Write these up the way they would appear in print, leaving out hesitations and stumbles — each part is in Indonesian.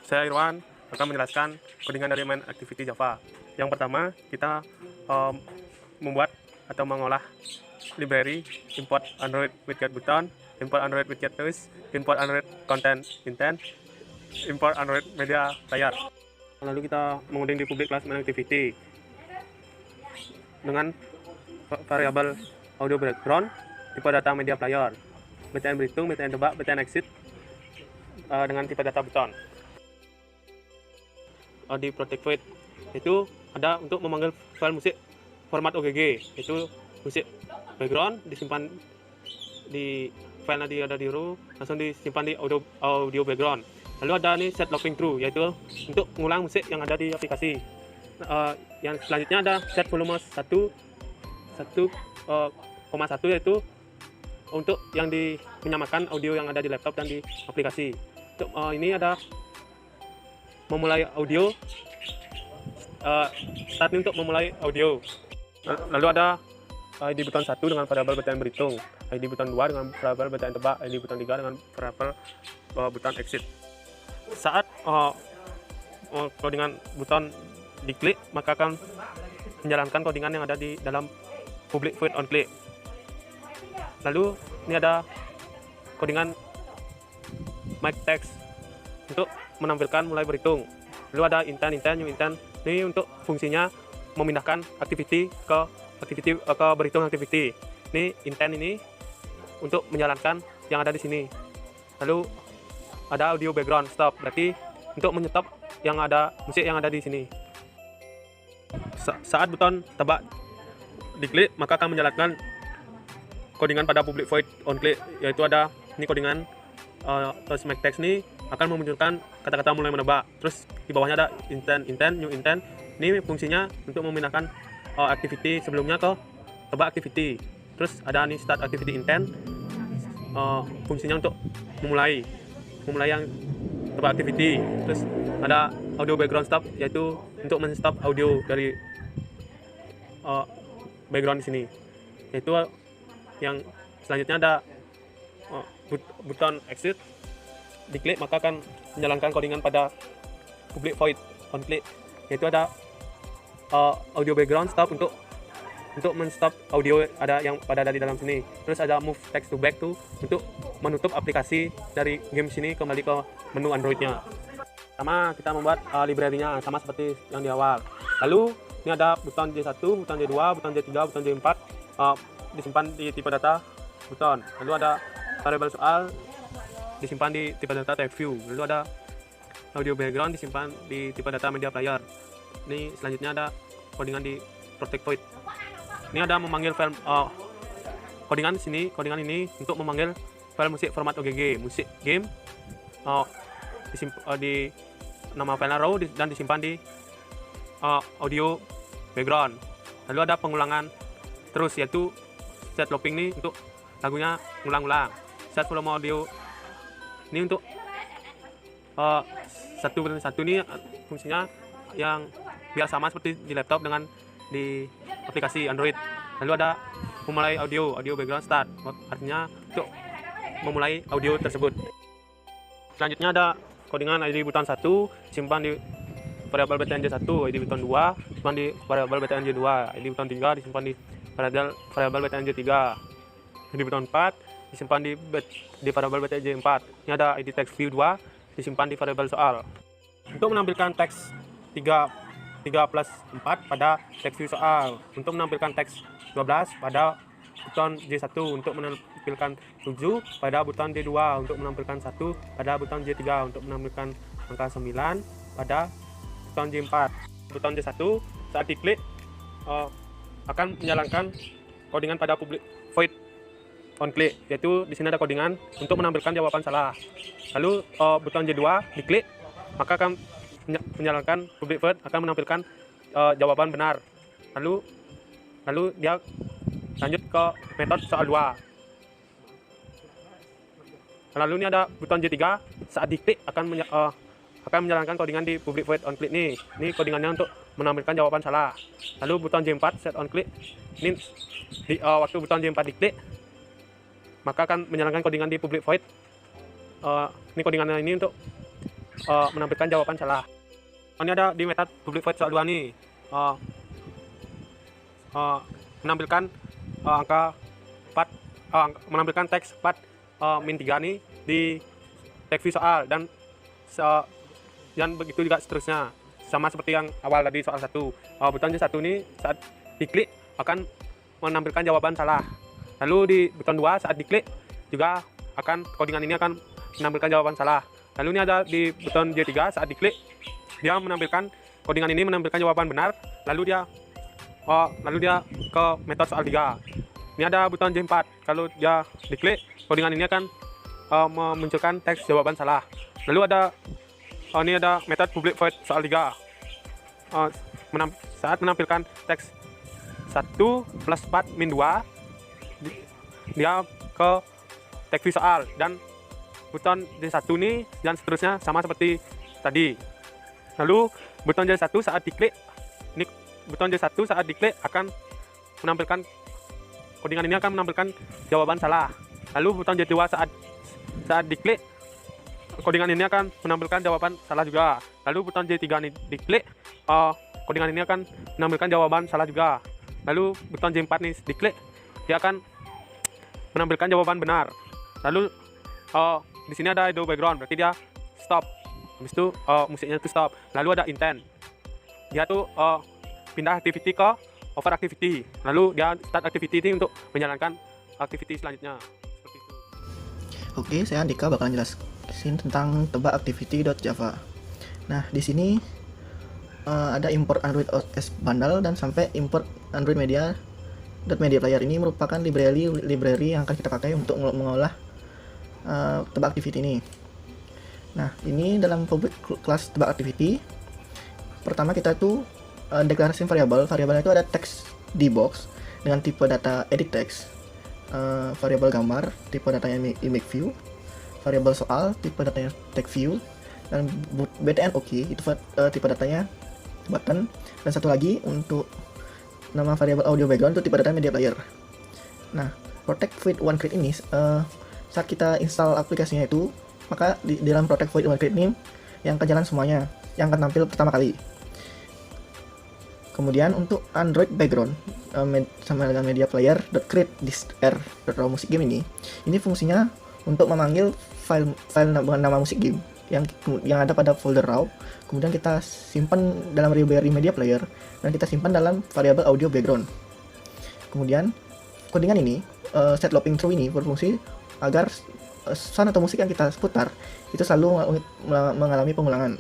Saya Irwan akan menjelaskan codingan dari main activity Java. Yang pertama, kita membuat atau mengolah library import Android widget button, import Android widget toys, import Android content intent, import Android media player. Lalu kita mengunduh di public class main activity dengan variabel audio background, tipe data media player, btn berhitung, btn tebak, btn exit dengan tipe data button. Di Project Void itu ada untuk memanggil file musik format OGG, itu musik background disimpan di file nanti ada di row, langsung disimpan di audio background. Lalu ada nih set looping true, yaitu untuk mengulang musik yang ada di aplikasi. Yang selanjutnya ada set volume 1,1 yaitu untuk yang menyamakan audio yang ada di laptop dan di aplikasi. Untuk ini ada memulai audio, start untuk memulai audio. Lalu ada ID button 1 dengan variabel btn berhitung, ID button 2 dengan variabel btn tebak, ID button 3 dengan variabel button exit. Saat codingan button diklik, maka akan menjalankan codingan yang ada di dalam public void onClick. Lalu ini ada codingan make text untuk menampilkan mulai berhitung. Lalu ada intent, new intent. Ini untuk fungsinya memindahkan activity ke berhitung activity. Ini intent ini untuk menjalankan yang ada di sini. Lalu ada audio background stop, berarti untuk menyetop yang ada musik yang ada di sini. Saat button tebak diklik, maka akan menjalankan codingan pada public void onClick, yaitu ada ini codingan terus make text ini akan memunculkan kata-kata mulai menebak. Terus di bawahnya ada intent, new intent. Ini fungsinya untuk memindahkan activity sebelumnya ke tebak activity. Terus ada nih start activity intent, fungsinya untuk memulai yang tebak activity. Terus ada audio background stop, yaitu untuk men-stop audio dari background di sini. Yaitu yang selanjutnya ada button exit, diklik maka akan menjalankan codingan pada public void onClick, yaitu ada audio background stop untuk men-stop audio ada yang pada dari dalam sini. Terus ada move text to back to untuk menutup aplikasi dari game sini kembali ke menu Androidnya. Sama kita membuat library-nya sama seperti yang di awal. Lalu ini ada button J1, button J2, button J3, button J4 disimpan di tipe data button. Lalu ada variabel soal disimpan di tipe data type view. Lalu ada audio background disimpan di tipe data media player. Ini selanjutnya ada codingan di Project Void. Ini ada memanggil file codingan ini untuk memanggil file musik format OGG, musik game di nama file raw dan disimpan di audio background. Lalu ada pengulangan terus, yaitu set looping ini untuk lagunya ngulang-ulang. Set volume audio ini untuk satu ini fungsinya yang biar sama seperti di laptop dengan di aplikasi Android. Lalu ada memulai audio background start, artinya untuk memulai audio tersebut. Selanjutnya ada codingan ID button 1 disimpan di variabel btnj1, ID button 2 disimpan di variabel btnj2, ID button 3 disimpan di variabel btnj3, ID button 4 disimpan di variabel btnj4. Ini ada ID text view 2 disimpan di variabel soal. Untuk menampilkan teks 3+4 pada text view soal, untuk menampilkan teks 12 pada button J1, untuk menampilkan 7 pada button J2, untuk menampilkan 1 pada button J3, untuk menampilkan angka 9 pada button J4. Button J1 saat diklik akan menjalankan codingan pada public void onClick, yaitu di sini ada codingan untuk menampilkan jawaban salah. Lalu button J2 diklik maka akan menjalankan public void akan menampilkan jawaban benar. Lalu dia lanjut ke metode soal 2. Lalu ini ada button J3 saat diklik akan menjalankan codingan di public void onClick nih. Ini codingannya untuk menampilkan jawaban salah. Lalu button J4 set onClick, ini waktu button J4 diklik maka akan menjalankan codingan di public void. Ini codingannya ini untuk menampilkan jawaban salah. Ini ada di metode public void soal 2 nih, menampilkan angka 4, menampilkan teks 4 min 3 nih di teks view soal, dan begitu juga seterusnya, sama seperti yang awal tadi soal 1. Button J1 ini saat diklik akan menampilkan jawaban salah. Lalu di button 2 saat diklik juga akan codingan ini akan menampilkan jawaban salah. Lalu ini ada di button J3 saat diklik dia menampilkan codingan ini menampilkan jawaban benar. Lalu dia ke metode soal 3. Ini ada button J4, kalau dia diklik codingan ini akan memunculkan teks jawaban salah. Lalu ini ada metode public void soal 3. Saat menampilkan teks 1 plus 4 min 2 dia ke teks view soal, dan button J1 ini dan seterusnya sama seperti tadi. Lalu button J1 saat diklik, ini button J1 saat diklik akan menampilkan codingan ini akan menampilkan jawaban salah. Lalu button J2 saat diklik codingan ini akan menampilkan jawaban salah juga. Lalu button J3 ini diklik, codingan ini akan menampilkan jawaban salah juga. Lalu button J4 nih diklik, dia akan menampilkan jawaban benar. Lalu di sini ada audio background, berarti dia stop. Habis itu musiknya itu stop. Lalu ada intent, dia tuh pindah activity ke over activity. Lalu dia start activity ini untuk menjalankan activity selanjutnya. Seperti itu. Oke, saya Andika bakalan jelasin tentang tebak activity.java. Nah, di sini ada import Android OS bundle dan sampai import Android Media Player. Ini merupakan library yang akan kita pakai untuk mengolah tebak activity ini. Nah, ini dalam public class tebak activity. Pertama kita tuh deklarasi variabelnya itu ada text di box dengan tipe data edit text, variabel gambar tipe datanya image view, variabel soal tipe datanya text view, dan btn OK itu tipe datanya button, dan satu lagi untuk nama variabel audio background itu tipe data media player. Nah, protect void one crate ini saat kita install aplikasinya itu, maka di dalam protect void one crate ini yang akan jalan semuanya, yang akan tampil pertama kali. Kemudian untuk Android background sama dengan media player .create disk r.raw music game ini fungsinya untuk memanggil file nama musik game yang ada pada folder raw, kemudian kita simpan dalam library media player dan kita simpan dalam variabel audio background. Kemudian codingan ini set looping through ini berfungsi agar sound atau musik yang kita putar itu selalu mengalami pengulangan.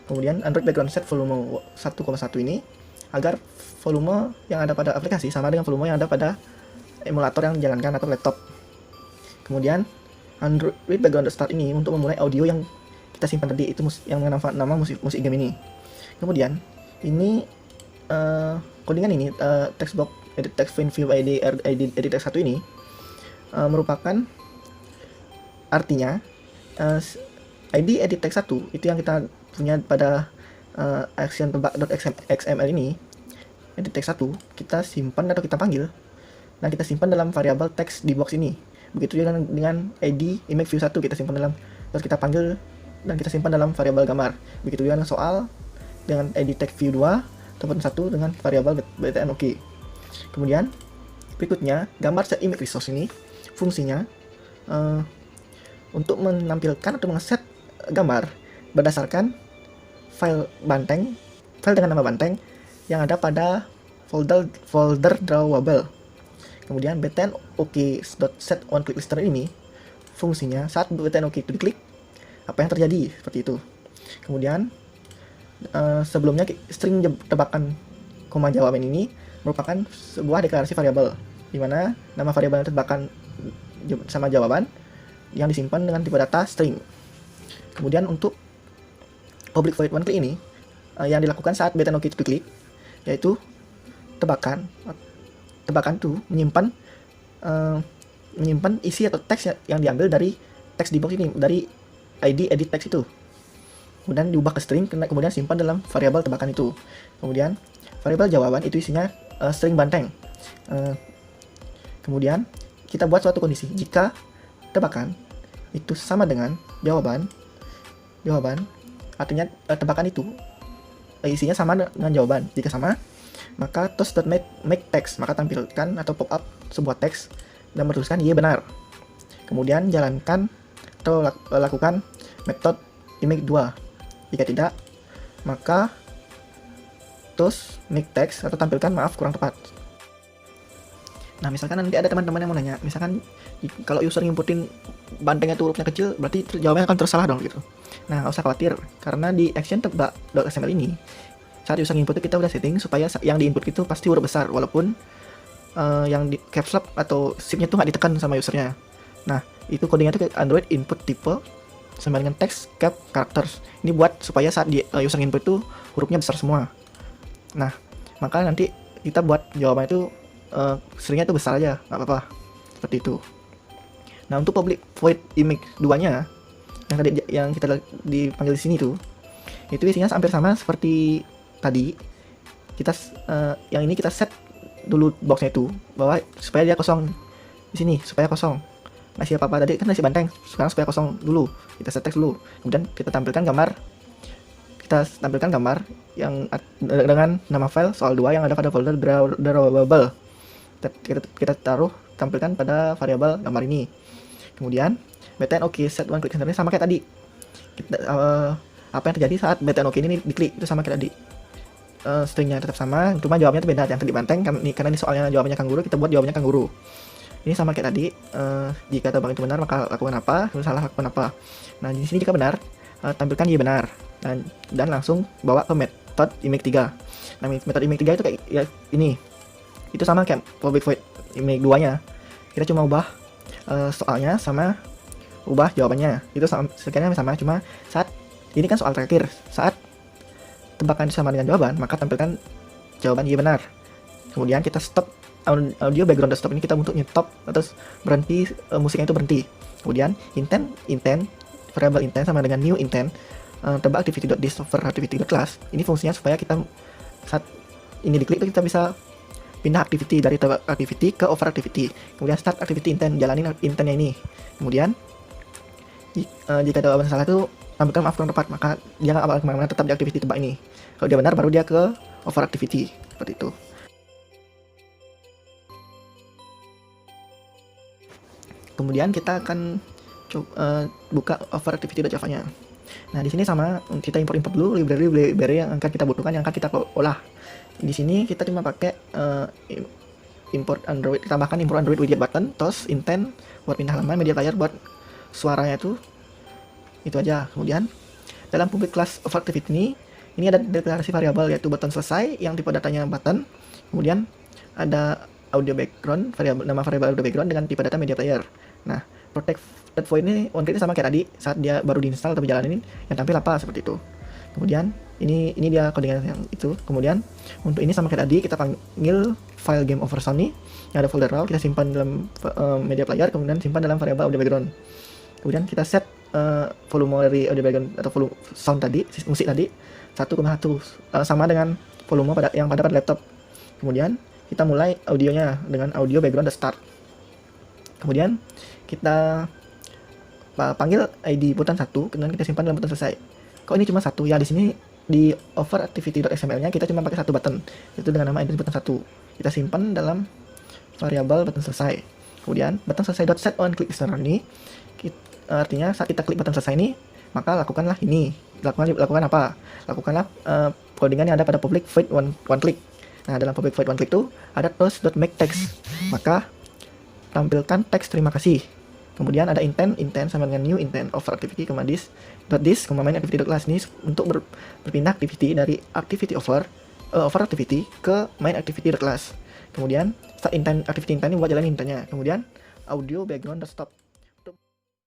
Kemudian Android background set volume 1,1 ini agar volume yang ada pada aplikasi sama dengan volume yang ada pada emulator yang dijalankan atau laptop. Kemudian Android background start ini untuk memulai audio yang kita simpan tadi, itu yang nama musik game ini. Kemudian ini codingan ini text box edit text find view id edit text 1 ini merupakan artinya id edit text 1 itu yang kita punya pada action tebak.xml ini, edit text 1 kita simpan atau kita panggil dan kita simpan dalam variabel text di box ini. Begitu juga dengan id image view 1 kita simpan dalam, terus kita panggil dan kita simpan dalam variabel gambar. Begitu juga dengan soal dengan id text view 2 ataupun 1 dengan variabel btn OK. Kemudian berikutnya gambar set image resource ini fungsinya untuk menampilkan atau mengeset gambar berdasarkan file dengan nama banteng yang ada pada folder drawable. Kemudian btn OK.set on click listener ini fungsinya saat btn OK itu diklik apa yang terjadi, seperti itu. Kemudian sebelumnya string tebakan koma jawaban ini merupakan sebuah deklarasi variabel di mana nama variabel tebakan sama jawaban yang disimpan dengan tipe data string. Kemudian untuk public void one click ini yang dilakukan saat btn OK itu diklik, yaitu tebakan itu menyimpan isi atau teks yang diambil dari teks di box ini, dari id edit text itu, kemudian diubah ke string, kemudian simpan dalam variabel tebakan itu. Kemudian variabel jawaban itu isinya string banteng. Kemudian kita buat suatu kondisi jika tebakan itu sama dengan jawaban artinya tebakan itu isinya sama dengan jawaban. Jika sama, maka toast.make text, maka tampilkan atau pop up sebuah teks dan bertuliskan Y benar. Kemudian jalankan atau lakukan metode image 2. Jika tidak, maka toast make text atau tampilkan maaf kurang tepat. Nah, misalkan nanti ada teman-teman yang mau nanya, misalkan kalau user inputin bantengnya itu hurufnya kecil, berarti jawabannya akan tersalah dong gitu. Nah, nggak usah khawatir, karena di action tebak.xml ini, saat user input itu kita udah setting supaya yang diinput itu pasti huruf besar, walaupun yang di caps lock atau shift-nya itu nggak ditekan sama usernya. Nah, itu kodenya itu Android input type sama dengan text cap characters. Ini buat supaya saat user input itu hurufnya besar semua. Nah, maka nanti kita buat jawabannya itu seringnya itu besar aja, nggak apa-apa, seperti itu. Nah, untuk public void image 2-nya yang tadi yang kita dipanggil di sini tuh, itu isinya hampir sama seperti tadi. Kita yang ini kita set dulu boxnya itu bahwa supaya dia kosong di sini, supaya kosong. Masih apa-apa tadi kan masih banteng, sekarang supaya kosong dulu. Kita set teks dulu, kemudian kita tampilkan gambar yang dengan nama file soal 2 yang ada pada folder drawable. Kita tampilkan pada variabel gambar ini. Kemudian btn OK set one click center sama kayak tadi. Apa yang terjadi saat btn OK ini diklik itu sama kayak tadi. Stringnya tetap sama, cuma jawabnya itu beda. Yang tadi banteng karena ini soalnya jawabannya kanguru, kita buat jawabannya kanguru. Ini sama kayak tadi. Jika tebak itu benar maka lakukan apa, kalau salah lakukan apa. Nah, di sini jika benar tampilkan Y benar dan langsung bawa ke metode image 3. Nah, metode image 3 itu kayak ya ini. Itu sama kayak public void image 2-nya. Kita cuma ubah soalnya sama ubah jawabannya. Itu sekiranya sama, cuma saat ini kan soal terakhir. Saat tebakan sama dengan jawaban, maka tampilkan jawaban Y benar. Kemudian kita stop audio background stop ini, kita untuk nyetop atau berhenti musiknya itu berhenti. Kemudian intent variable intent sama dengan new intent tebak activity.discover activity.class. Ini fungsinya supaya kita saat ini diklik kita bisa pindah activity dari tebak activity ke over activity. Kemudian start activity intent, jalanin intentnya ini. Kemudian jika jawaban salah itu tampilkan maaf kurang tepat, maka dia nggak bakal kemana-mana, tetap di activity tebak ini. Kalau dia benar baru dia ke over activity, seperti itu. Kemudian kita akan buka over activity.java-nya. Nah, di sini sama kita import dulu library yang akan kita butuhkan, yang akan kita olah. Di sini kita cuma pakai import Android, tambahkan import Android widget button, toast, intent buat pindah halaman, media player buat suaranya itu aja. Kemudian dalam public class of activity ini ada deklarasi variabel yaitu button selesai yang tipe datanya button. Kemudian ada audio background, nama variabel audio background dengan tipe data media player. Nah, protected void ini one click sama kayak tadi saat dia baru diinstal atau berjalanin yang tampil apa seperti itu. Kemudian ini dia codingan yang itu. Kemudian untuk ini sama kayak tadi kita panggil file game over Sony yang ada folder raw, kita simpan dalam media player, kemudian simpan dalam variabel audio background. Kemudian kita set volume dari audio background atau volume sound tadi, musik tadi 1,1 sama dengan volume yang pada laptop. Kemudian kita mulai audionya dengan audio background start. Kemudian kita panggil ID button 1, kemudian kita simpan dalam button selesai. Kok ini cuma satu? Ya, di sini di over activity.xml-nya kita cuma pakai satu button, itu dengan nama ID button 1. Kita simpan dalam variabel button selesai. Kemudian button selesai.set on click listener ini artinya saat kita klik button selesai ini, maka lakukanlah ini. Lakukan apa? Lakukanlah codingan yang ada pada public void one click. Nah, dalam public void one click itu ada toast.make text. Maka tampilkan teks terima kasih. Kemudian ada intent sama dengan new intent over activity, this main activity.class ini untuk berpindah activity dari activity over activity ke main activity.class. Kemudian start intent activity intent ini buat jalanin intentnya. Kemudian audio background stop.